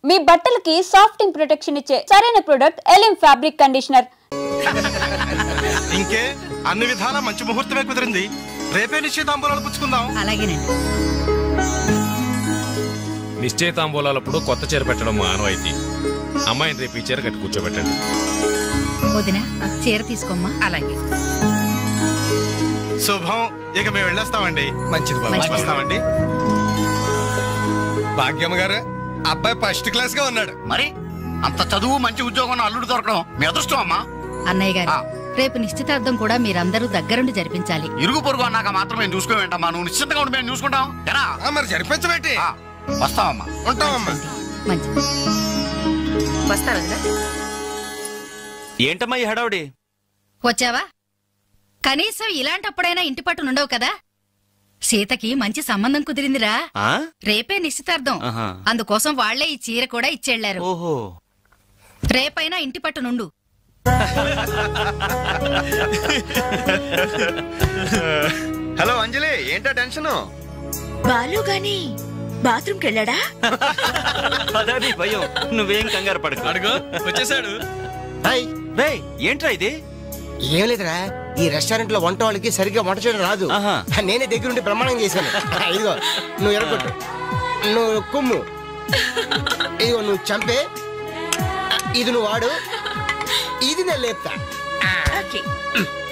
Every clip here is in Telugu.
మీ బట్టలకి సాఫ్టింగ్ ప్రొటెక్షన్ ఇచ్చే సరైన ప్రొడక్ట్ ఎలిమ్ ఫ్యాబ్రిక్ కండిషనర్. ఇంకే అన్ని విధాల మంచి ముహూర్తమే కుదిరింది. రేపే నిశ్చితాంబూలాలు పుచ్చుకుందాం. అలాగేనండి. నిశ్చయితాంబూలాలప్పుడు కొత్త చీర పెట్టడం ఆనవాయితీ. అమ్మాయిని రేపు ఈ చీర కట్టి కూర్చోబెట్టండి. వదిన చీర తీసుకోమ్మా. అలాగే. శుభం. ఇక మేము వెళ్ళేస్తామండి. మంచిది వస్తామండి. భాగ్యమ్మ గారు, అబ్బాయి ఫస్ట్ క్లాస్ గా ఉన్నాడు. మరి అంత చదువు మంచి ఉద్యోగం అల్లుడు దొరకడం మీ అదృష్టం అమ్మా. అన్నయ్య గారు, రేపు నిశ్చితార్థం కూడా మీరందరూ దగ్గరుండి జరిపించాలి. ఇరుగు పొరుగు అన్నాక మాత్రం మేము చూసుకోవేంటమ్మా. నువ్వు నిశ్చితంగా ఉండి మేము చూసుకుంటాం. మరి జరిపించబెట్టి వస్తావమ్మా. ఉంటామమ్మా. మంచిది. వస్తారా? ఏంటమ్మా ఈ హడావుడి? వచ్చావా? కనీసం ఇలాంటప్పుడైనా ఇంటి పట్టు నుండవు కదా. సీతకి మంచి సంబంధం కుదిరిందిరా. రేపే నిశ్చితార్థం. అందుకోసం వాళ్లే ఈ చీర కూడా ఇచ్చెళ్లారు. ఓహో, రేపైనా ఇంటి పట్టు నుండు. హలో అంజలి, ఏంటా టెన్షన్? బాలు గాని బాత్రూమ్ కెళ్ళాడా? అదే భయం. నువ్వేం కంగారు పడకు. అడుగు వచ్చేసాడు. ఏంట్రా ఇది? ఏం లేదురా, ఈ రెస్టారెంట్ లో వంట వాళ్ళకి సరిగ్గా వంట చేయడం రాదు. నేనే దగ్గరుండి ప్రమాణం చేశాను. ఇదిగో నువ్వు ఎరగొట్టు, నువ్వు కుమ్ము, ఇదిగో నువ్వు చంపే, ఇది నువ్వు వాడు, ఇది నేను లేపుతా.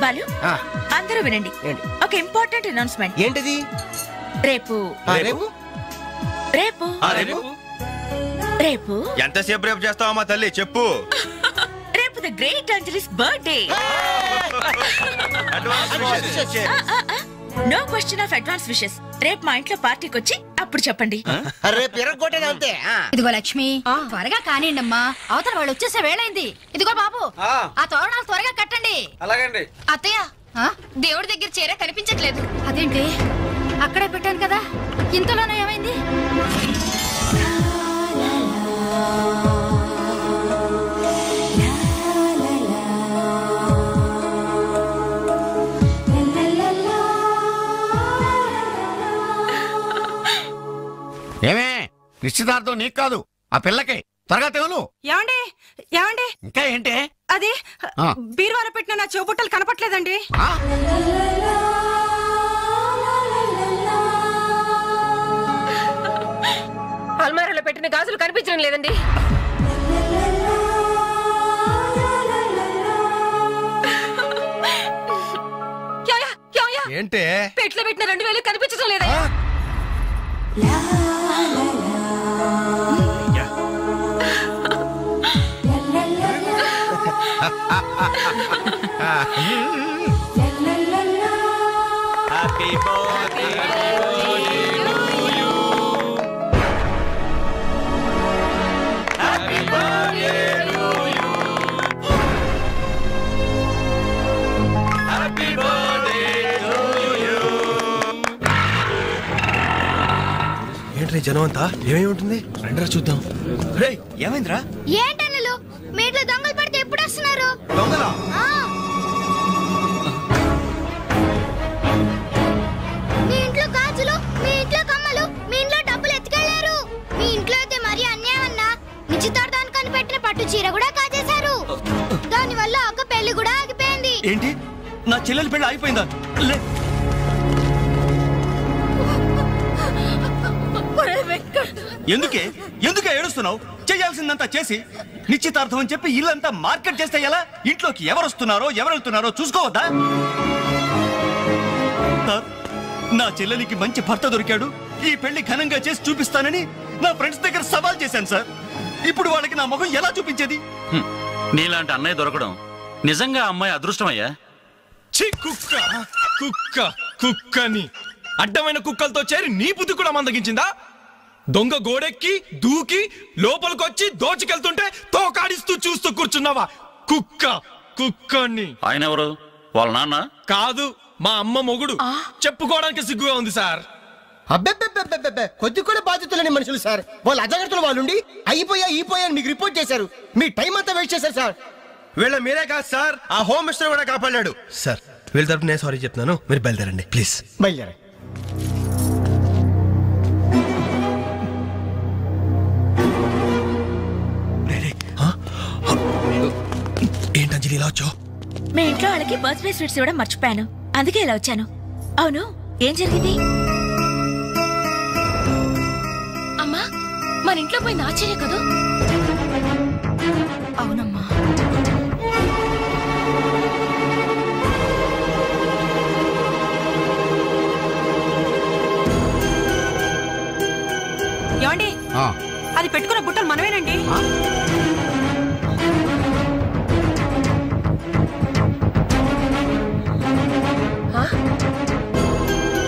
బాలు, అందరూ వినండి. ఒక ఇంపార్టెంట్ అనౌన్స్మెంట్. ఏంటిది? రేపు రేపు రేపు రేపు ఎంతసేపు రేపు చేస్తావమ్మా తల్లి, చెప్పు. రేపు the great Anjali's birthday. No question of advance wishes. రేపు మా ఇంట్లో పార్టీకి వచ్చి అప్పుడు చెప్పండి. రేపు ఎరగొట్టేది అంతే. ఇదిగో లక్ష్మి, త్వరగా కానివ్వండమ్మా, అవతల వాళ్ళు వచ్చేసే వేళైంది. ఇదిగో బాబు, ఆ తోరణాలు త్వరగా కట్టండి. అలాగండి. అత్తయ్య, దేవుడి దగ్గర చీర కనిపించట్లేదు. అదేంటి, అక్కడే పెట్టాను కదా, ఇంతలోనే ఏమైంది? ఏమే, నిశ్చితార్థం నీకు కాదు, ఆ పిల్లకి. త్వరగా తెలు. ఏమండి ఏమండి, ఇంకా ఏంటి? అది బీరువాలో పెట్టిన నా చెవుబుట్టలు కనపట్లేదండి. అల్మారాలో పెట్టిన గాజులు కనిపించడం లేదండి. ఏంటే? పెట్లో పెట్టిన 2000 కనిపించడం లేదా? Happy birthday to you. Happy birthday to you. Happy birthday to you. Entry జనం అంతా? ఏమేమి ఉంటుంది? రండిరా చూద్దాం. ఏమైందిరా? ఏంటన్నలు, మీ ఇంట్లో దొంగలు పడితే ఎప్పుడు వస్తున్నారు? దొంగలా? మీ ఇంట్లో గాజులు, మీ ఇంట్లో కమ్మలు, మీ ఇంట్లో డబ్బులు ఎత్తుకెళ్లారు. మీ ఇంట్లో అయితే మరీ అన్యాయం అన్నా. నిశ్చితార్థానికి కనిపెట్టిన పట్టు చీర కూడా కాజేశారు. దాని వల్ల ఒక పెళ్లి కూడా ఆగిపోయింది. ఏంటి, నా చెల్లెలి పెళ్లి ఆగిపోయిందా? ఎందుకే ఎందుకే ఏడుస్తున్నావు? చేయాల్సిందంతా చేసి నిశ్చితార్థం అని చెప్పి ఇల్లంతా మార్కెట్ చేస్తే ఎలా? ఇంట్లోకి ఎవరు వస్తున్నారో ఎవరు వెళ్తున్నారో చూసుకోవద్దా? నా చెల్లెలికి మంచి భర్త దొరికాడు, ఈ పెళ్లి ఘనంగా చేసి చూపిస్తానని నా ఫ్రెండ్స్ దగ్గర సవాల్ చేశాను సార్. ఇప్పుడు వాళ్ళకి నా ముఖం ఎలా చూపించేది? నీలాంటి అన్నయ్య దొరకడం నిజంగా అమ్మాయి అదృష్టమయ్యా. కుక్క కుక్క కుక్కని అడ్డమైన కుక్కలతో చేరి నీ బుద్ధి కూడా మందగించిందా? దొంగ గోడెక్కి దూకి లోపలికొచ్చి దోచుకెళ్తుంటే తోకాడిస్తూ చూస్తూ కూర్చున్నావా? కుక్క కుక్కని. ఆయన ఎవరు? వాళ్ళ నాన్న కాదు, మా అమ్మ మొగుడు. చెప్పుకోవడానికి సిగ్గుగా ఉంది సార్. అబ్బెబ్బెబ్బెబ్బెబ్బె, కొద్ది కూడా బాధ్యతలేని మనుషులు సార్. వాళ్ళు అజాగ్రత్తలు వాళ్ళుండి అయిపోయాయని మీకు రిపోర్ట్ చేశారు. మీ టైం అంతా వేస్ట్ చేశారు సార్. వీళ్ళ మీరే కాదు సార్, ఆ హోమ్ మినిస్టర్ కూడా కాపాడాడు సార్. వీళ్ళ తరపు నేను సారీ చెప్తున్నాను, మీరు బయలుదేరండి ప్లీజ్. బయలుదేరా. అంజలి ఇలా వచ్చావు? మీ ఇంట్లో వాళ్ళకి బర్త్డే స్వీట్స్ ఇవ్వడం మర్చిపోయాను, అందుకే ఇలా వచ్చాను. అవును, ఏం జరిగింది? అమ్మా, మన ఇంట్లో పోయింది ఆశ్చర్య కదా? అవునమ్మా. ఏమండి, అది పెట్టుకున్న బుట్టలు మనమేనండి.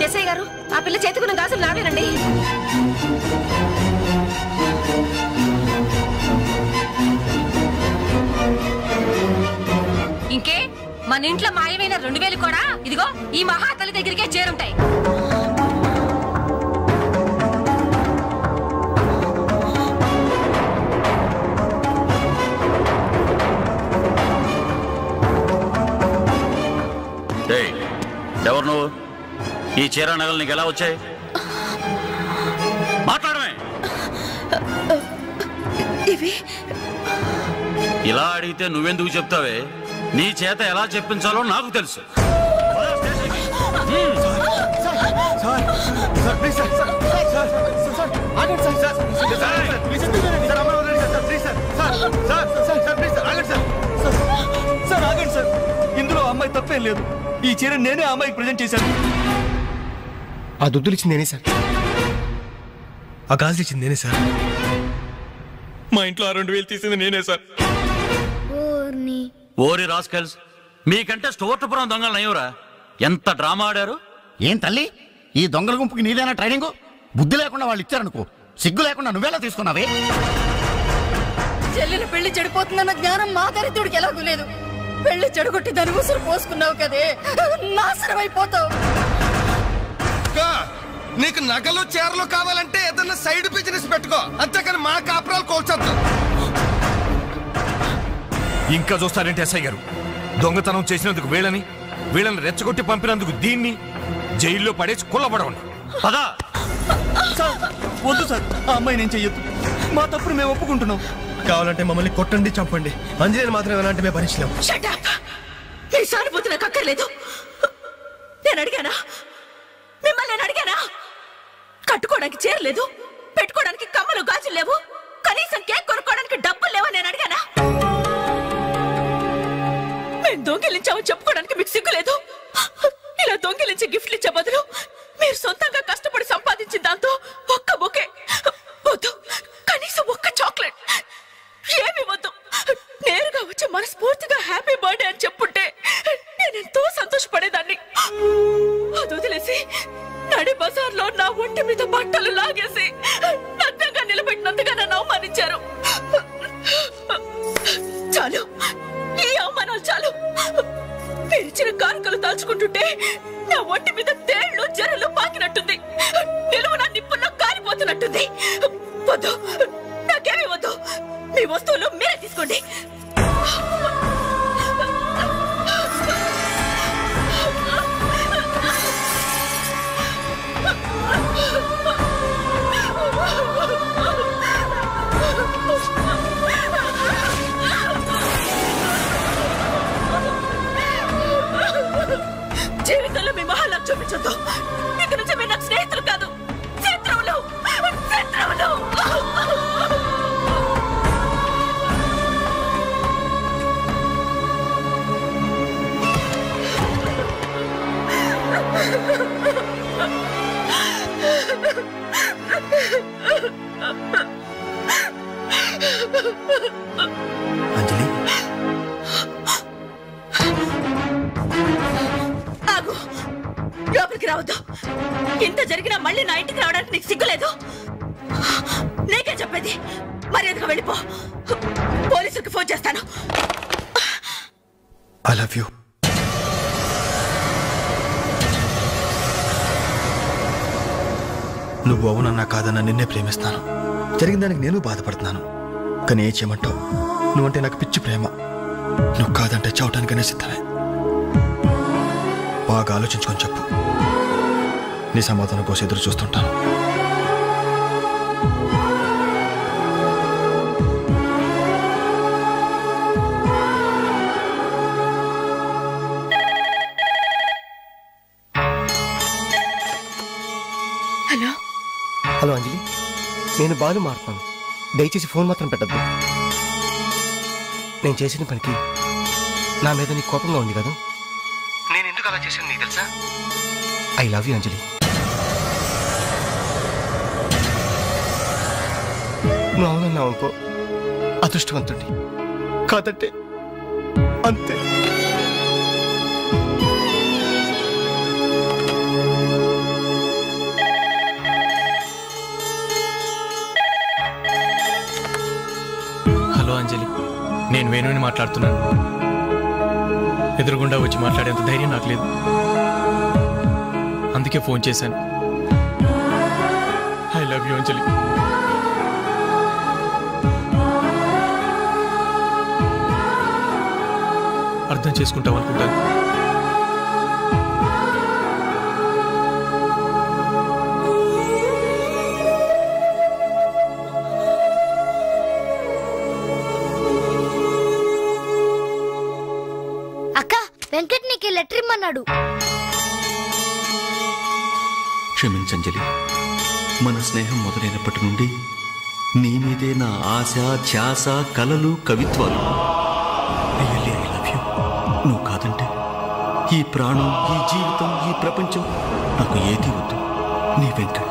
ఎస్ఐ గారు, ఆ పిల్ల చేతుకున్న గాజులు నావేనండి. ఇంకే మన ఇంట్లో మాయమైన 2000 కూడా ఇదిగో ఈ మహాతల్లి దగ్గరికే చేరుంటాయి. ఎవరు నువ్వు? ఈ చీర నగలు నీకు ఎలా వచ్చాయి? మాట్లాడమే. ఇలా అడిగితే నువ్వెందుకు చెప్తావే? నీ చేత ఎలా చెప్పించాలో నాకు తెలుసు. ఇందులో అమ్మాయి తప్పేం లేదు. ఈ చీర నేనే అమ్మాయికి ప్రజెంట్ చేశాను. ఆ దుద్దులు ఇచ్చింది నేనే సార్. ఆ గాజులు ఇచ్చింది నేనే సార్. మా ఇంట్లో ఆ 2000 తీసింది నేనే సార్. ఓరి రాస్కల్స్, మీకంటే స్టోర్టపురం దొంగలు నయ్యూరా. ఎంత డ్రామా ఆడారు. ఏం తల్లి, ఈ దొంగల గుంపుకి నీదేనా ట్రైనింగ్? బుద్ధి లేకుండా వాళ్ళు ఇచ్చారనుకో, సిగ్గు లేకుండా నువ్వెలా తీసుకున్నావే? చెల్లెలు పెళ్లి చెడిపోతుందన్న జ్ఞానం మా దరిద్రుడికి ఎలాగూ లేదు. పెళ్లి చెడగొట్టి దాని ఉసురు పోసుకున్నావు కదే, నాశనం అయిపోతావు. నీకు నగలు చీరలు కావాలంటే ఏదన్నా సైడ్ బిజినెస్ పెట్టుకో, అంతేకాని మా కాపురాలు కోల్చొద్దు. ఇంకా చూస్తారంటే ఎస్ఐ గారు, దొంగతనం చేసినందుకు వీళ్ళని రెచ్చగొట్టి పంపినందుకు దీన్ని జైల్లో పడేసి కుల్లబడవండి. పదా వద్దు సార్, ఆ అమ్మాయి నేను చెయ్యొద్దు. మా తప్పుడు మేము ఒప్పుకుంటున్నాం. కావాలంటే మమ్మల్ని కొట్టండి, చంపండి. అంజలిని మాత్రం ఎలాంటి మేము భరించలేము. మీ సానుభూతి నాకు అక్కర్లేదు. నేను అడిగానా? మిమ్మల్ని నేను అడిగానా? కట్టుకోవడానికి చీరలేదు, పెట్టుకోవడానికి కమ్మలు గాజులు లేవు, కనీసం కేక్ కొనుక్కోవడానికి డబ్బులు లేవని నేను అడిగానా? మేము దొంగిలించామని చెప్పుకోవడానికి మీకు సిగ్గులేదు? ఇలా దొంగిలించి గిఫ్ట్లు ఇచ్చే బదులు మీరు సొంతంగా కష్టపడి సంపాదించిన దాంతో ఒక్క బొకే వద్దు, కనీసం ఒక్క చాక్లెట్ ఏమి వద్దు, నేరుగా వచ్చి మనస్ఫూర్తిగా హ్యాపీ బర్త్డే అని చెప్పుంటే నేనెంతో సంతోషపడేదాన్ని. అది వదిలేసి నడి బజార్లో నా ఒంటి మీద బట్టలు లాగేసి నగ్నంగా నిలబెట్టినందుగా నన్ను అవమానించారు. చాలు, ఈ అవమానాలు చాలు. తెరిచిన కానుకలు దాచుకుంటుంటే నా ఒంటి మీద తేళ్లు జరలు పాకినట్టుంది, నిలువున నిప్పుల్లో కాలిపోతున్నట్టుంది. వద్దు, నాకేమీ వద్దు. మీ వస్తువులు మీరే తీసుకోండి. జీవితంలో మీ మహాలకు చూపించొద్దు. ఇక నుంచి మీరు నాకు స్నేహితులు కాదు, శత్రువులు. శత్రువులు. అంజలి, ఆగు, లోపలికి రావద్దు. ఇంత జరిగినా మళ్ళీ నా ఇంటికి రావడానికి నీకు సిగ్గులేదు? నీకే చెప్పేది, మర్యాదగా వెళ్ళిపో. పోలీసులకు ఫోన్ చేస్తాను. I love you. నువ్వు అవునన్నా కాదన్నా నిన్నే ప్రేమిస్తాను. జరిగిన దానికి నేను బాధపడుతున్నాను, కానీ ఏం చేయమంటావు? నువ్వంటే నాకు పిచ్చి ప్రేమ. నువ్వు కాదంటే చావటానికనే సిద్ధమే. బాగా ఆలోచించుకొని చెప్పు. నీ సమాధానం కోసం ఎదురు చూస్తుంటాను. బాలు మారుతాను. దయచేసి ఫోన్ మాత్రం పెట్టద్దు. నేను చేసిన పనికి నా మీద నీకు కోపంగా ఉంది కదా? నేను ఎందుకు అలా చేశాను నీకు తెలుసా? ఐ లవ్ యూ అంజలి. నువ్వు అవునన్నావు అనుకో, అదృష్టవంతుడి. కాదంటే అంతే. హలో అంజలి, నేను వేణుని మాట్లాడుతున్నాను. ఎదురుగుండా వచ్చి మాట్లాడేంత ధైర్యం నాకు లేదు, అందుకే ఫోన్ చేశాను. ఐ లవ్ యూ అంజలి. అర్థం చేసుకుంటాం అనుకుంటాను. అక్క, వెంకట్ నీకు లెటర్ ఇమ్మన్నాడు. క్షమించంజలి, మన స్నేహం మొదలైనప్పటి నుండి నీ మీదే నా ఆశ, ధ్యాస, కలలు, కవిత్వాలు. Really I love you. నువ్వు కాదంటే ఈ ప్రాణం, ఈ జీవితం, ఈ ప్రపంచం నాకు ఏది వద్దు. నీ వెంకట్.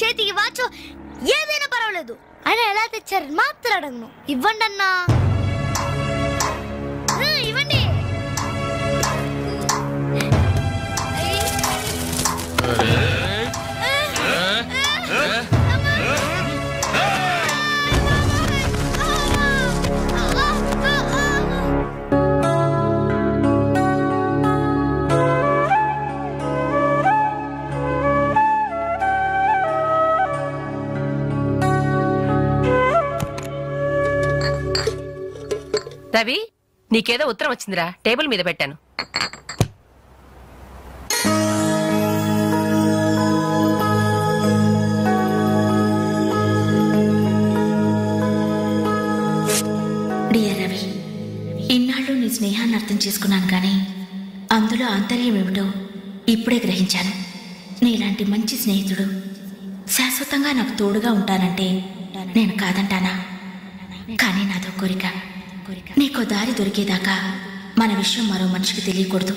చేతికి వాచో ఏదైనా పర్వాలేదు. ఆయన ఎలా తెచ్చారని మాత్రం అడగను. ఇవ్వండి అన్నా, ఇవ్వండి. రవి, నీకేదో ఉత్తరం వచ్చిందిరా, టేబుల్ మీద పెట్టాను. డియర్ రవి, ఇన్నాళ్ళు నీ స్నేహాన్ని అర్థం చేసుకున్నాను, కానీ అందులో ఆంతర్యం ఏమిటో ఇప్పుడే గ్రహించాను. నీలాంటి మంచి స్నేహితుడు శాశ్వతంగా నాకు తోడుగా ఉంటానంటే నేను కాదంటానా? కానీ నాదో కోరిక, నీకో దారి దొరికేదాకా మన విషయం మరో మనిషికి తెలియకూడదు.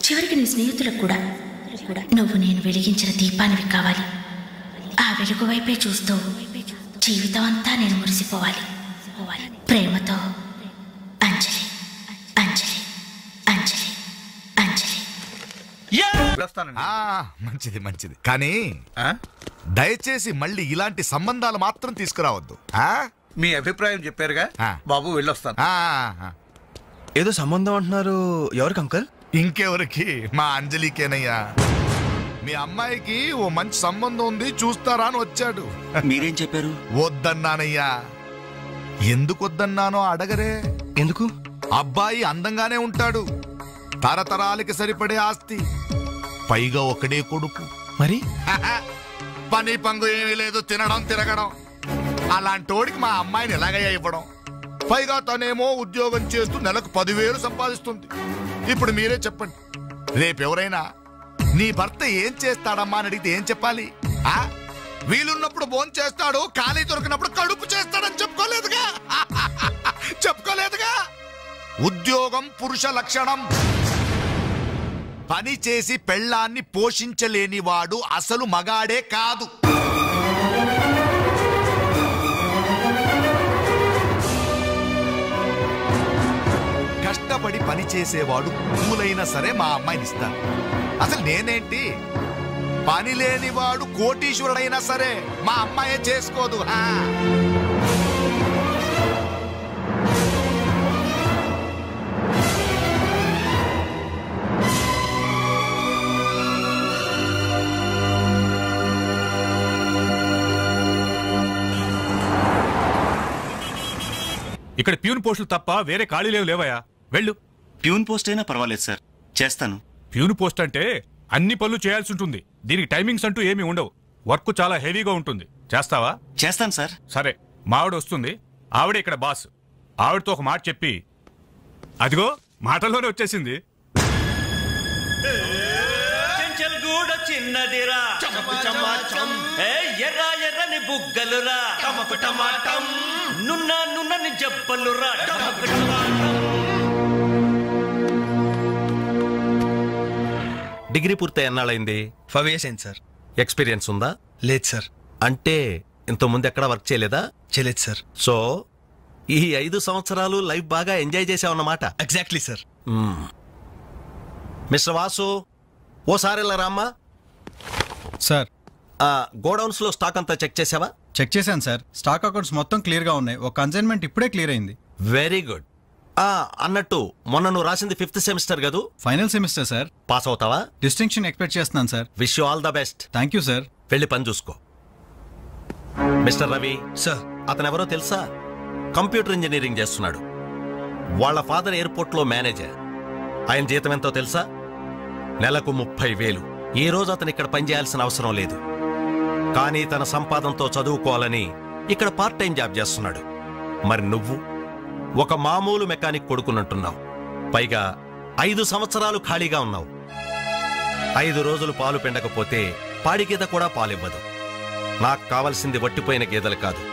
చివరికి నీ స్నేహితులకు కూడా నువ్వు నేను వెలిగించిన దీపానివి కావాలి. ఆ వెలుగు వైపే చూస్తూ జీవితం అంతా నేను మురిసిపోవాలి. ప్రేమతో అంజలి, అంజలి, అంజలి, అంజలి. మంచిది మంచిది, కానీ దయచేసి మళ్ళీ ఇలాంటి సంబంధాలు మాత్రం తీసుకురావద్దు. మీ అభిప్రాయం చెప్పారుగా బాబు, వెళ్ళొస్తాను. ఏదో సంబంధం అంటున్నారు, ఎవరికి అంకల్? ఇంకెవరికి, మా అంజలికేనయ్యా. మీ అమ్మాయికి ఓ మంచి సంబంధం ఉంది, చూస్తారా అని వచ్చాడు. మీరేం చెప్పారు? వద్దన్నానయ్యా. ఎందుకు వద్దన్నానో అడగరే. ఎందుకు? అబ్బాయి అందంగానే ఉంటాడు, తరతరాలకి సరిపడే ఆస్తి, పైగా ఒకడే కొడుకు. మరి పని పంగు ఏమీ లేదు, తినడం తిరగడం. అలాంటోడికి మా అమ్మాయిని ఎలాగయ్యా ఇవ్వడం? పైగా తనేమో ఉద్యోగం చేస్తూ నెలకు 10,000 సంపాదిస్తుంది. ఇప్పుడు మీరే చెప్పండి, రేపెవరైనా నీ భర్త ఏం చేస్తాడమ్మా అని అడిగితే ఏం చెప్పాలి? వీలున్నప్పుడు భోజనం చేస్తాడు, ఖాళీ దొరికినప్పుడు కడుపు చేస్తాడని చెప్పుకోలేదుగా. చెప్పుకోలేదుగా. ఉద్యోగం పురుష లక్షణం. పని చేసి పెళ్ళాన్ని పోషించలేనివాడు అసలు మగాడే కాదు. కష్టపడి పని చేసేవాడు పూలైనా సరే మా అమ్మాయిని ఇస్తాను. అసలు నేనేంటి, పని లేనివాడు కోటీశ్వరుడైనా సరే మా అమ్మాయే చేసుకోదు. ఇక్కడ ప్యూన్ పోస్టులు తప్ప వేరే ఖాళీలేవు లేవయా, వెళ్ళు. ప్యూన్ పోస్ట్ అయినా పర్వాలేదు సార్, చేస్తాను. ప్యూన్ పోస్ట్ అంటే అన్ని పనులు చేయాల్సి ఉంటుంది. దీనికి టైమింగ్స్ అంటూ ఏమీ ఉండవు. వర్క్ చాలా హెవీగా ఉంటుంది. చేస్తావా? చేస్తాను సార్. సరే, మావిడ వస్తుంది. ఆవిడే ఇక్కడ బాస్. ఆవిడతో ఒక మాట చెప్పి, అదిగో మాటల్లోనే వచ్చేసింది. చిన్నదిరా ఎర్ర ఎర్రని బుగ్గలురా, నున్న నున్నని జబ్బలురా. డిగ్రీ పూర్తి ఎన్నాళ్ళైంది? 5 years అయింది సార్. ఎక్స్పీరియన్స్ ఉందా? లేదు సార్. అంటే ఇంతకుముందు ఎక్కడ వర్క్ చేయలేదా? చేయలేదు సార్. సో ఈ 5 సంవత్సరాలు లైఫ్ బాగా ఎంజాయ్ చేసావన్నమాట. Exactly sir. మిస్టర్ వాసు, ఓసారి ఇలా రామ్మా. సార్, గోడౌన్స్ లో స్టాక్ అంతా చెక్ చేసావా? చెక్ చేశాను సార్. స్టాక్ అకౌంట్స్ మొత్తం క్లియర్ గా ఉన్నాయి. ఒక కన్సైన్మెంట్ ఇప్పుడే క్లియర్ అయింది. Very good. అన్నట్టు మొన్న నువ్వు రాసింది 5th సెమిస్టర్ కదూ? Final semester sir. పాస్ అవుతావా? డిస్టింక్షన్ ఎక్స్పెక్ట్ చేస్తున్నాను sir. Wish you all the best. Thank you sir. వెళ్ళి పని చూసుకో. మిస్టర్ రవి సార్, అతను ఎవరో తెలుసా? కంప్యూటర్ ఇంజనీరింగ్ చేస్తున్నాడు. వాళ్ళ ఫాదర్ ఎయిర్పోర్ట్ లో మేనేజర్. ఆయన జీతం ఎంతో తెలుసా? నెలకు 30,000. ఈ రోజు అతను ఇక్కడ పనిచేయాల్సిన అవసరం లేదు. కానీ తన సంపాదనతో చదువుకోవాలని ఇక్కడ పార్ట్ టైం జాబ్ చేస్తున్నాడు. మరి నువ్వు ఒక మామూలు మెకానిక్ కొడుకున్నట్టున్నావు. పైగా 5 సంవత్సరాలు ఖాళీగా ఉన్నావు. 5 రోజులు పాలు పిండకపోతే పాడి గీత కూడా పాలివ్వదు. నాకు కావలసింది వట్టిపోయిన గేదెలు కాదు,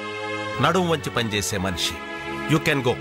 నడుం వంచి పనిచేసే మనిషి. You can go.